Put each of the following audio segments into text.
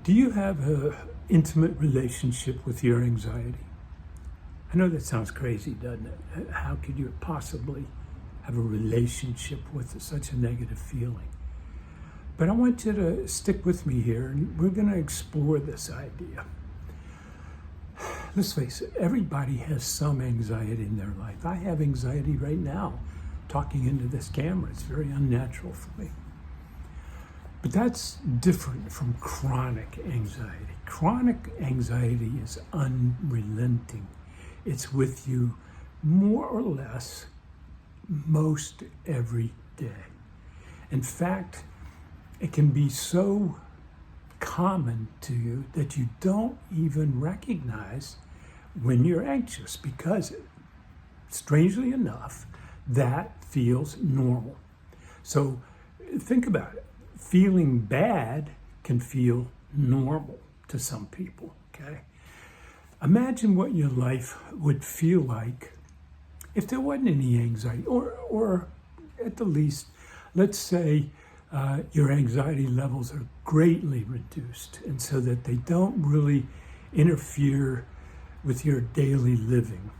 Do you have an intimate relationship with your anxiety? I know that sounds crazy, doesn't it? How could you possibly have a relationship with such a negative feeling? But I want you to stick with me here, and we're going to explore this idea. Let's face it, everybody has some anxiety in their life. I have anxiety right now, talking into this camera. It's very unnatural for me. But that's different from chronic anxiety. Chronic anxiety is unrelenting. It's with you more or less most every day. In fact, it can be so common to you that you don't even recognize when you're anxious because, strangely enough, that feels normal. So think about it. Feeling bad can feel normal to some people, okay? Imagine what your life would feel like if there wasn't any anxiety, or at the least, let's say your anxiety levels are greatly reduced, and so that they don't really interfere with your daily living.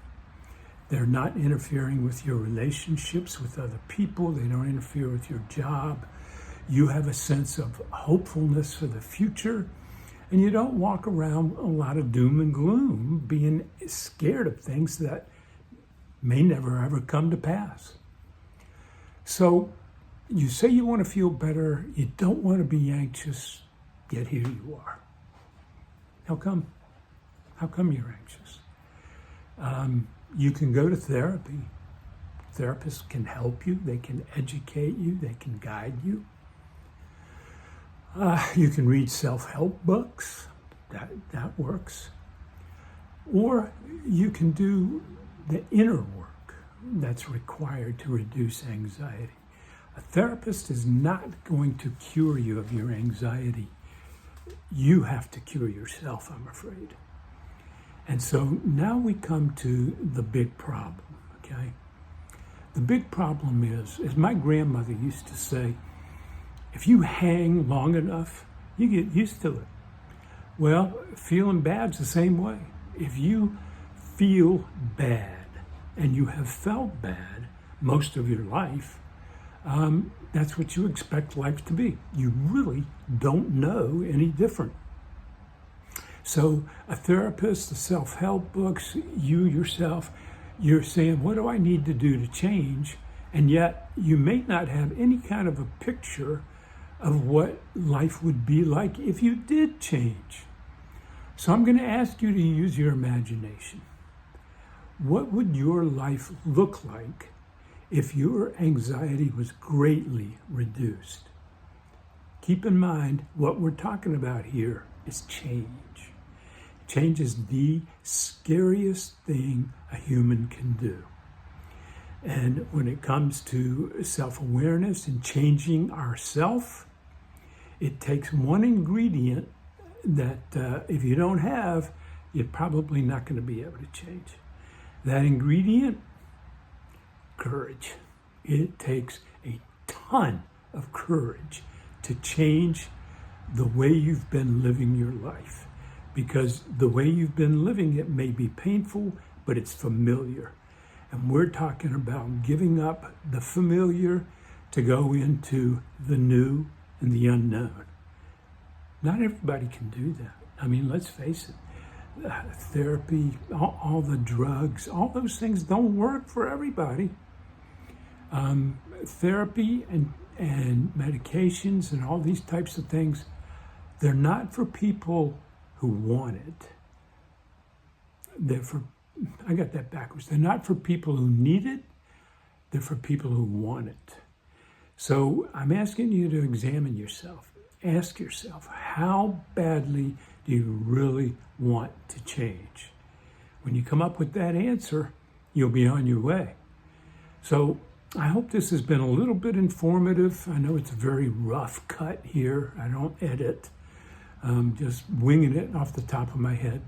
They're not interfering with your relationships with other people. They don't interfere with your job. You have a sense of hopefulness for the future, and you don't walk around a lot of doom and gloom, being scared of things that may never ever come to pass. So you say you want to feel better, you don't want to be anxious, yet here you are. How come? How come you're anxious? You can go to therapy. Therapists can help you, they can educate you, they can guide you. You can read self-help books, that works. Or you can do the inner work that's required to reduce anxiety. A therapist is not going to cure you of your anxiety. You have to cure yourself, I'm afraid. And so now we come to the big problem, okay? The big problem is, as my grandmother used to say, if you hang long enough, you get used to it. Well, feeling bad's the same way. If you feel bad and you have felt bad most of your life, that's what you expect life to be. You really don't know any different. So a therapist, the self-help books, you yourself, you're saying, what do I need to do to change? And yet you may not have any kind of a picture of what life would be like if you did change. So I'm going to ask you to use your imagination. What would your life look like if your anxiety was greatly reduced? Keep in mind, what we're talking about here is change. Change is the scariest thing a human can do. And when it comes to self-awareness and changing ourselves, it takes one ingredient that if you don't have, you're probably not going to be able to change. That ingredient, courage. It takes a ton of courage to change the way you've been living your life. Because the way you've been living it may be painful, but it's familiar. And we're talking about giving up the familiar to go into the new and the unknown. Not everybody can do that. I mean, let's face it, therapy, all the drugs, all those things don't work for everybody. Therapy and medications and all these types of things, they're not for people who want it. I got that backwards. They're not for people who need it. They're for people who want it. So I'm asking you to examine yourself. Ask yourself, how badly do you really want to change? When you come up with that answer, you'll be on your way. So I hope this has been a little bit informative. I know it's a very rough cut here. I don't edit. Just winging it off the top of my head.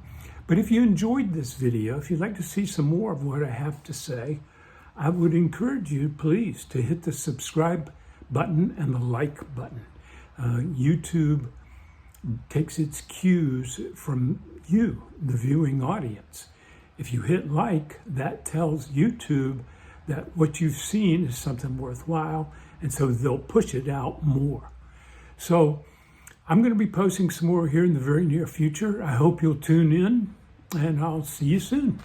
But if you enjoyed this video, if you'd like to see some more of what I have to say, I would encourage you, please, to hit the subscribe button and the like button. YouTube takes its cues from you, the viewing audience. If you hit like, that tells YouTube that what you've seen is something worthwhile, and so they'll push it out more. So I'm going to be posting some more here in the very near future. I hope you'll tune in, and I'll see you soon.